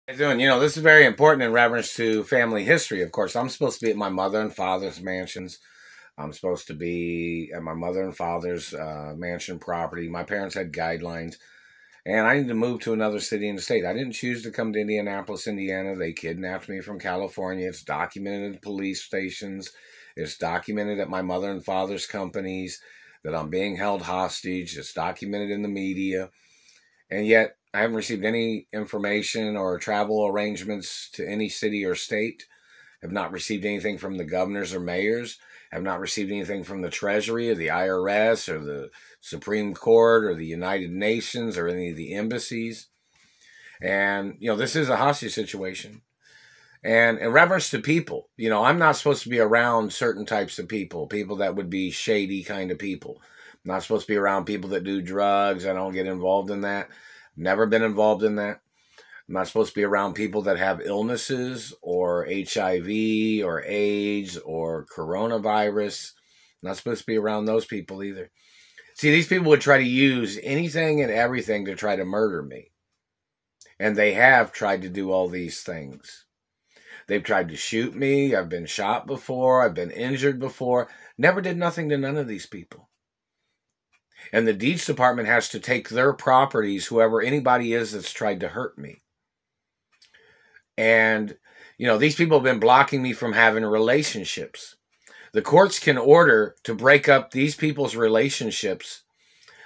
How you doing? This is very important in reference to family history. Of course, I'm supposed to be at my mother and father's mansions. I'm supposed to be at my mother and father's mansion property. My parents had guidelines, and I need to move to another city in the state. I didn't choose to come to Indianapolis, Indiana. They kidnapped me from California. It's documented at police stations. It's documented at my mother and father's companies that I'm being held hostage. It's documented in the media. And yet, I haven't received any information or travel arrangements to any city or state. Have not received anything from the governors or mayors. Have not received anything from the Treasury or the IRS or the Supreme Court or the United Nations or any of the embassies. And, this is a hostage situation. And in reference to people, I'm not supposed to be around certain types of people that would be shady kind of people. I'm not supposed to be around people that do drugs. I don't get involved in that. Never been involved in that. I'm not supposed to be around people that have illnesses or HIV or AIDS or coronavirus. I'm not supposed to be around those people either. See, these people would try to use anything and everything to try to murder me. And they have tried to do all these things. They've tried to shoot me. I've been shot before. I've been injured before. Never did nothing to none of these people. And the deeds department has to take their properties, whoever anybody is that's tried to hurt me. And, these people have been blocking me from having relationships. The courts can order to break up these people's relationships.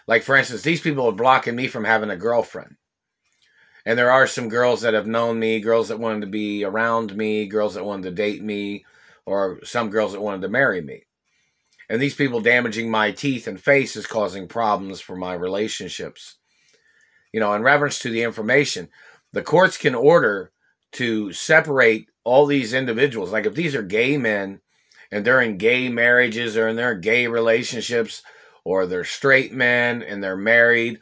Like, for instance, these people are blocking me from having a girlfriend. And there are some girls that have known me, girls that wanted to be around me, girls that wanted to date me, or some girls that wanted to marry me. And these people damaging my teeth and face is causing problems for my relationships. In reference to the information, the courts can order to separate all these individuals. Like if these are gay men and they're in gay marriages or in their gay relationships, or they're straight men and they're married,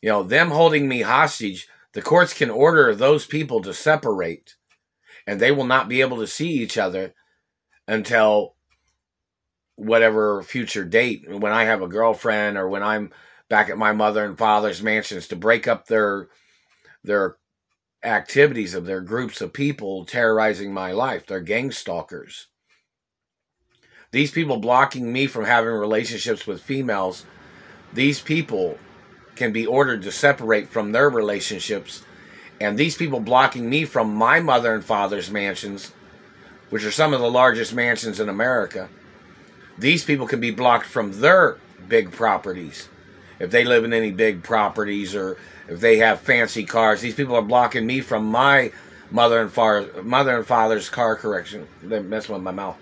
them holding me hostage, the courts can order those people to separate, and they will not be able to see each other until whatever future date, when I have a girlfriend or when I'm back at my mother and father's mansions, to break up their activities of their groups of people terrorizing my life. They're gang stalkers. These people blocking me from having relationships with females, these people can be ordered to separate from their relationships. And these people blocking me from my mother and father's mansions, which are some of the largest mansions in America, these people can be blocked from their big properties. If they live in any big properties or if they have fancy cars, these people are blocking me from my mother and father's car collection. They're messing with my mouth.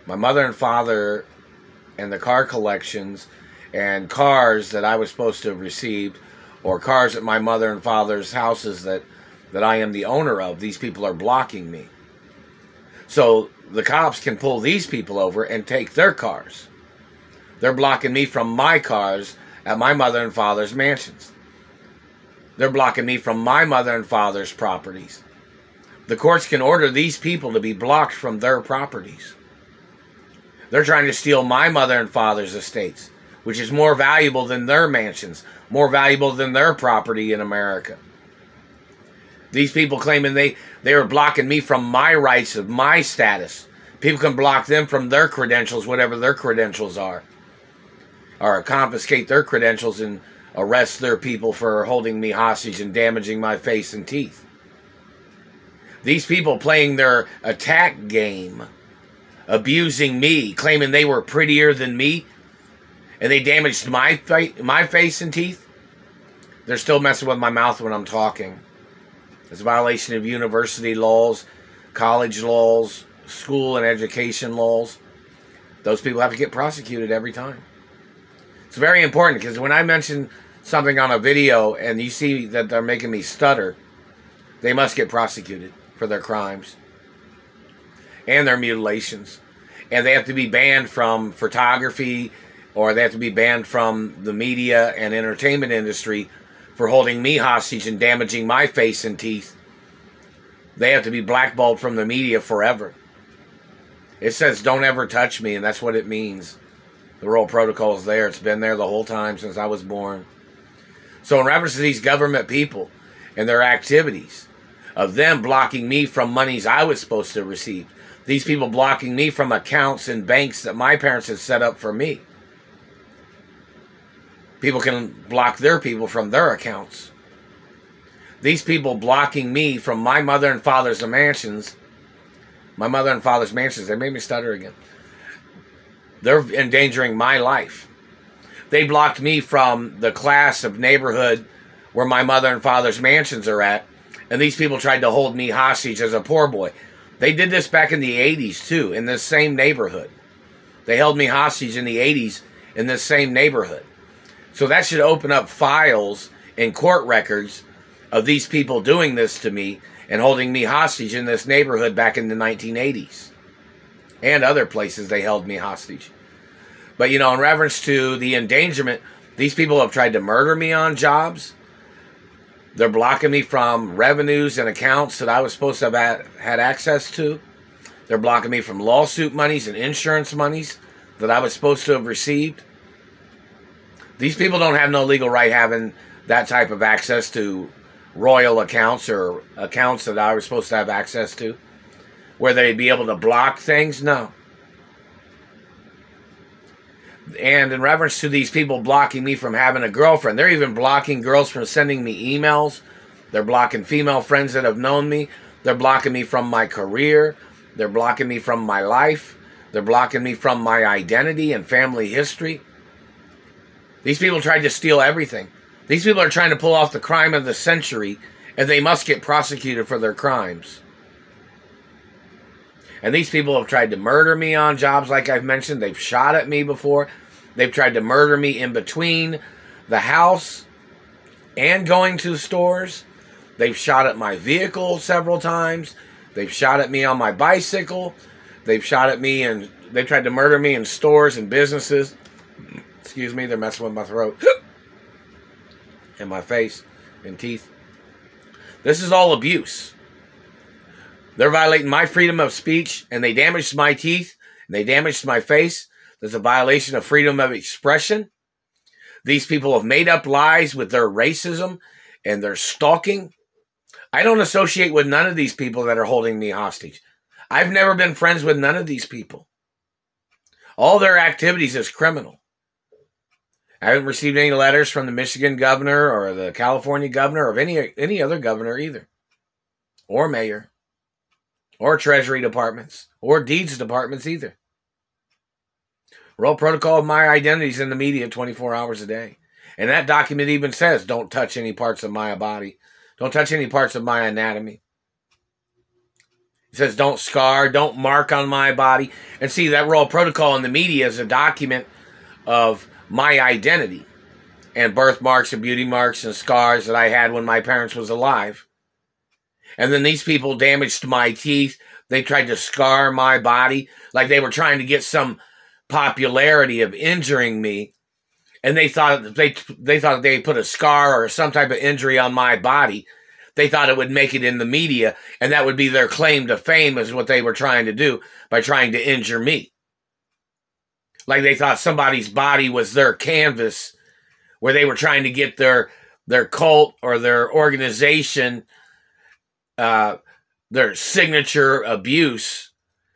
My mother and father and the car collections and cars that I was supposed to have received, or cars at my mother and father's houses that I am the owner of. These people are blocking me. So the cops can pull these people over and take their cars. They're blocking me from my cars at my mother and father's mansions. They're blocking me from my mother and father's properties. The courts can order these people to be blocked from their properties. They're trying to steal my mother and father's estates, which is more valuable than their mansions, more valuable than their property in America. These people claiming they are blocking me from my rights of my status. People can block them from their credentials, whatever their credentials are. Or confiscate their credentials and arrest their people for holding me hostage and damaging my face and teeth. These people playing their attack game, abusing me, claiming they were prettier than me, and they damaged my face and teeth. They're still messing with my mouth when I'm talking. It's a violation of university laws, college laws, school and education laws. Those people have to get prosecuted every time. It's very important, because when I mention something on a video and you see that they're making me stutter, they must get prosecuted for their crimes and their mutilations. And they have to be banned from photography, or they have to be banned from the media and entertainment industry for holding me hostage and damaging my face and teeth. They have to be blackballed from the media forever. It says, don't ever touch me, and that's what it means. The royal protocol is there. It's been there the whole time since I was born. So in reference to these government people and their activities, of them blocking me from monies I was supposed to receive. These people blocking me from accounts in banks that my parents had set up for me. People can block their people from their accounts. These people blocking me from my mother and father's mansions. My mother and father's mansions. They made me stutter again. They're endangering my life. They blocked me from the class of neighborhood where my mother and father's mansions are at. And these people tried to hold me hostage as a poor boy. They did this back in the 80s too, in this same neighborhood. They held me hostage in the 80s in this same neighborhood. So that should open up files and court records of these people doing this to me and holding me hostage in this neighborhood back in the 1980s. And other places they held me hostage. But, you know, in reference to the endangerment, these people have tried to murder me on jobs. They're blocking me from revenues and accounts that I was supposed to have had access to. They're blocking me from lawsuit monies and insurance monies that I was supposed to have received. These people don't have no legal right having that type of access to royal accounts or accounts that I was supposed to have access to, where they'd be able to block things. No. And in reference to these people blocking me from having a girlfriend, they're even blocking girls from sending me emails. They're blocking female friends that have known me. They're blocking me from my career. They're blocking me from my life. They're blocking me from my identity and family history. These people tried to steal everything. These people are trying to pull off the crime of the century, and they must get prosecuted for their crimes. And these people have tried to murder me on jobs, like I've mentioned. They've shot at me before. They've tried to murder me in between the house and going to stores. They've shot at my vehicle several times. They've shot at me on my bicycle. They've shot at me and they've tried to murder me in stores and businesses. Excuse me, they're messing with my throat. And my face and teeth. This is all abuse. They're violating my freedom of speech, and they damaged my teeth, and they damaged my face. There's a violation of freedom of expression. These people have made up lies with their racism and their stalking. I don't associate with none of these people that are holding me hostage. I've never been friends with none of these people. All their activities is criminal. I haven't received any letters from the Michigan governor or the California governor or any other governor either, or mayor, or treasury departments, or deeds departments either. Royal protocol of my identity is in the media 24 hours a day. And that document even says, don't touch any parts of my body. Don't touch any parts of my anatomy. It says, don't scar, don't mark on my body. And see, that royal protocol in the media is a document of my identity and birthmarks and beauty marks and scars that I had when my parents was alive. And then these people damaged my teeth. They tried to scar my body like they were trying to get some popularity of injuring me. And they thought they put a scar or some type of injury on my body. They thought it would make it in the media, and that would be their claim to fame, is what they were trying to do by trying to injure me. Like they thought somebody's body was their canvas, where they were trying to get their cult or their organization, their signature abuse,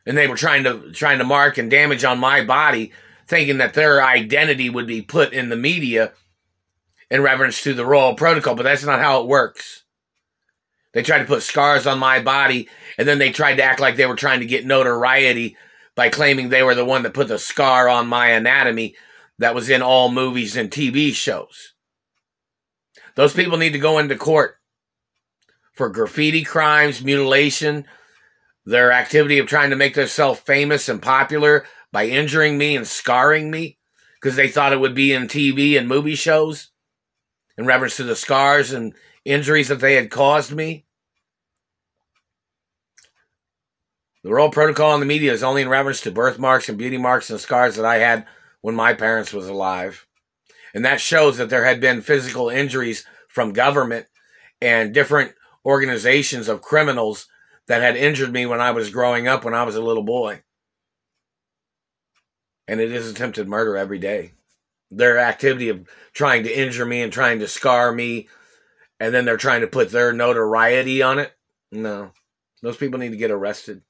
and they were trying to mark and damage on my body, thinking that their identity would be put in the media in reference to the royal protocol. But that's not how it works. They tried to put scars on my body, and then they tried to act like they were trying to get notoriety by claiming they were the one that put the scar on my anatomy that was in all movies and TV shows. Those people need to go into court for graffiti crimes, mutilation, their activity of trying to make themselves famous and popular by injuring me and scarring me because they thought it would be in TV and movie shows in reference to the scars and injuries that they had caused me. The royal protocol in the media is only in reference to birthmarks and beauty marks and scars that I had when my parents was alive. And that shows that there had been physical injuries from government and different organizations of criminals that had injured me when I was growing up, when I was a little boy. And it is attempted murder every day. Their activity of trying to injure me and trying to scar me, and then they're trying to put their notoriety on it. No. Those people need to get arrested.